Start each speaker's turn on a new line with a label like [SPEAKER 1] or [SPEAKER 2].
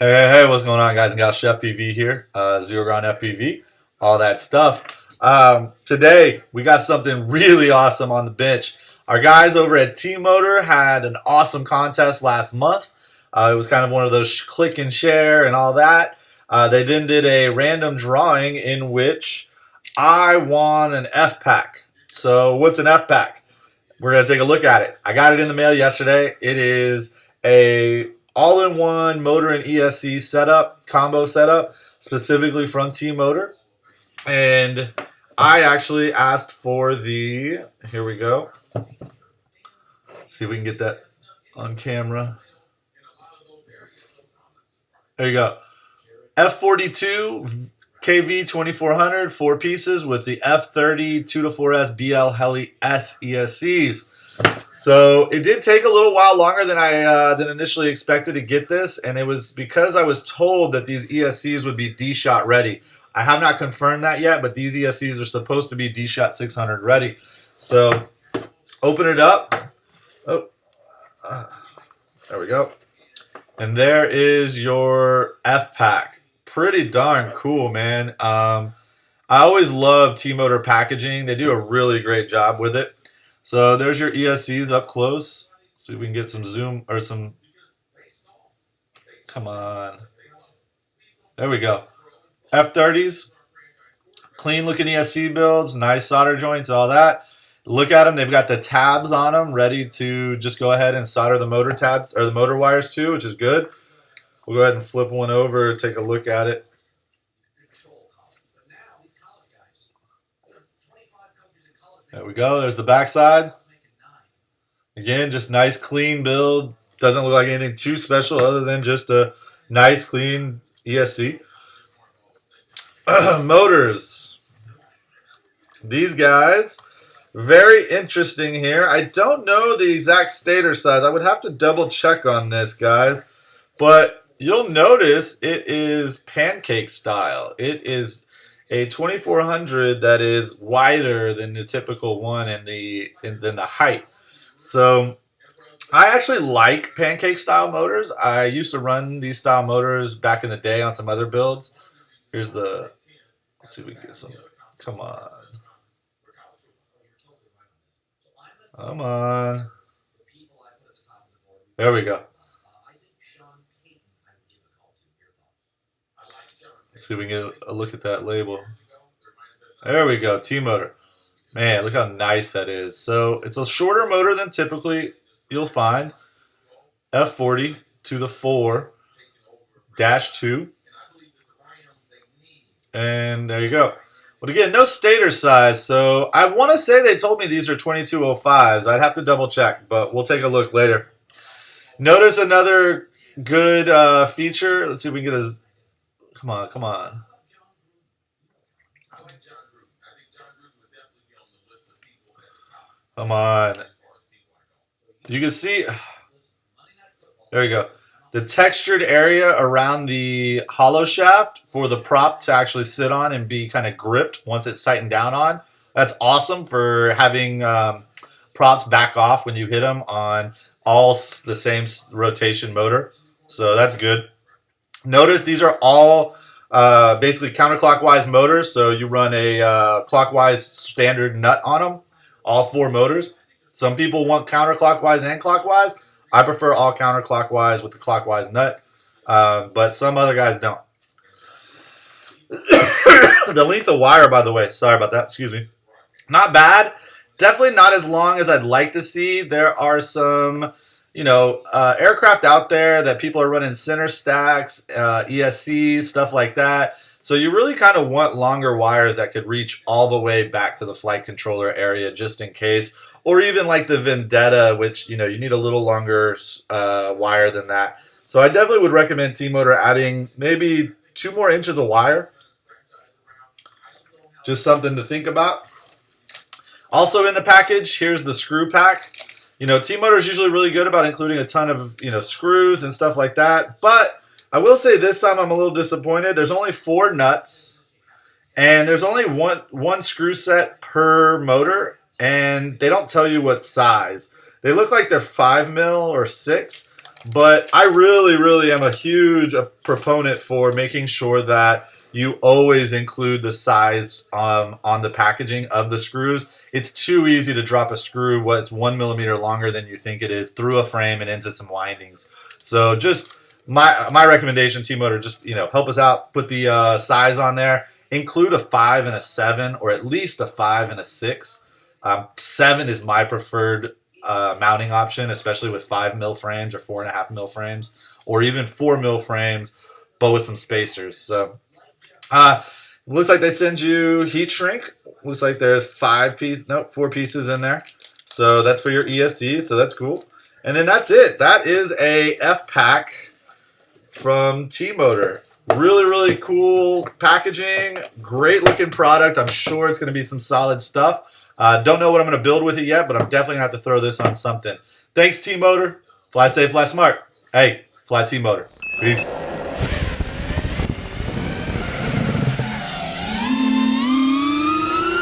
[SPEAKER 1] Hey, what's going on, guys and gals? CheFPV here, Zero Ground FPV, all that stuff. Today, we got something really awesome on the bench. Our guys over at T-Motor had an awesome contest last month. It was kind of one of those click and share and all that. They then did a random drawing in which I won an F-Pack. So, what's an F-Pack? We're going to take a look at it. I got it in the mail yesterday. It is a all-in-one motor and ESC setup, combo setup, specifically from T-Motor. And I actually asked for the, here we go. See if we can get that on camera. There you go. F40II KV 2400, 4 pieces with the F30 2-4S BL Heli S ESCs. So it did take a little while longer than I than initially expected to get this, and it was because I was told that these ESCs would be D-Shot ready. I have not confirmed that yet, but these ESCs are supposed to be D-Shot 600 ready. So open it up. Oh, there we go. And there is your F-Pack. Pretty darn cool, man. I always love T-Motor packaging. They do a really great job with it. So there's your ESCs up close. See if we can get some zoom or some. Come on. There we go. F30s. Clean looking ESC builds. Nice solder joints, all that. Look at them. They've got the tabs on them ready to just go ahead and solder the motor tabs or the motor wires too, which is good. We'll go ahead and flip one over, take a look at it. There we go. There's the backside. Again, just nice, clean build. Doesn't look like anything too special other than just a nice, clean ESC. Motors. These guys, very interesting here. I don't know the exact stator size. I would have to double check on this, guys. But you'll notice it is pancake style. It is a 2400 that is wider than the typical one than the height. So I actually like pancake style motors. I used to run these style motors back in the day on some other builds. Here's the, let's see if we can get some, come on. Come on. There we go. Let's see if we can get a look at that label. There we go, T-Motor. Man, look how nice that is. So it's a shorter motor than typically you'll find. F40 to the 4-2. And there you go. But again, no stator size. So I want to say they told me these are 2205s. I'd have to double check, but we'll take a look later. Notice another good feature. Let's see if we can get a... Come on, come on. Come on. You can see, there you go. The textured area around the hollow shaft for the prop to actually sit on and be kind of gripped once it's tightened down on. That's awesome for having props back off when you hit them on all the same rotation motor. So that's good. Notice these are all basically counterclockwise motors, so you run a clockwise standard nut on them, all 4 motors. Some people want counterclockwise and clockwise. I prefer all counterclockwise with the clockwise nut, but some other guys don't. The length of wire, by the way, sorry about that, excuse me, not bad. Definitely not as long as I'd like to see. There are some... aircraft out there that people are running center stacks, ESCs, stuff like that. So you really kind of want longer wires that could reach all the way back to the flight controller area just in case. Or even like the Vendetta, which, you need a little longer wire than that. So I definitely would recommend T-Motor adding maybe 2 more inches of wire. Just something to think about. Also in the package, here's the screw pack. T-Motor is usually really good about including a ton of, screws and stuff like that. But I will say this time I'm a little disappointed. There's only 4 nuts, and there's only one screw set per motor, and they don't tell you what size. They look like they're 5 mil or 6. But I really am a huge proponent for making sure that you always include the size on the packaging of the screws. It's too easy to drop a screw what's 1 millimeter longer than you think it is through a frame and into some windings. So just my recommendation, T-Motor, just help us out. Put the size on there. Include a 5 and a 7, or at least a 5 and a 6. 7 is my preferred mounting option, especially with 5 mil frames or 4.5 mil frames, or even 4 mil frames, but with some spacers. So looks like they send you heat shrink. Looks like there's 4 pieces in there. So that's for your ESC, so that's cool. And then that's it. That is a F-Pack from T-Motor. Really cool packaging. Great looking product. I'm sure it's going to be some solid stuff. Don't know what I'm going to build with it yet, but I'm definitely going to have to throw this on something. Thanks, T-Motor. Fly safe, fly smart. Hey, fly T-Motor. Peace.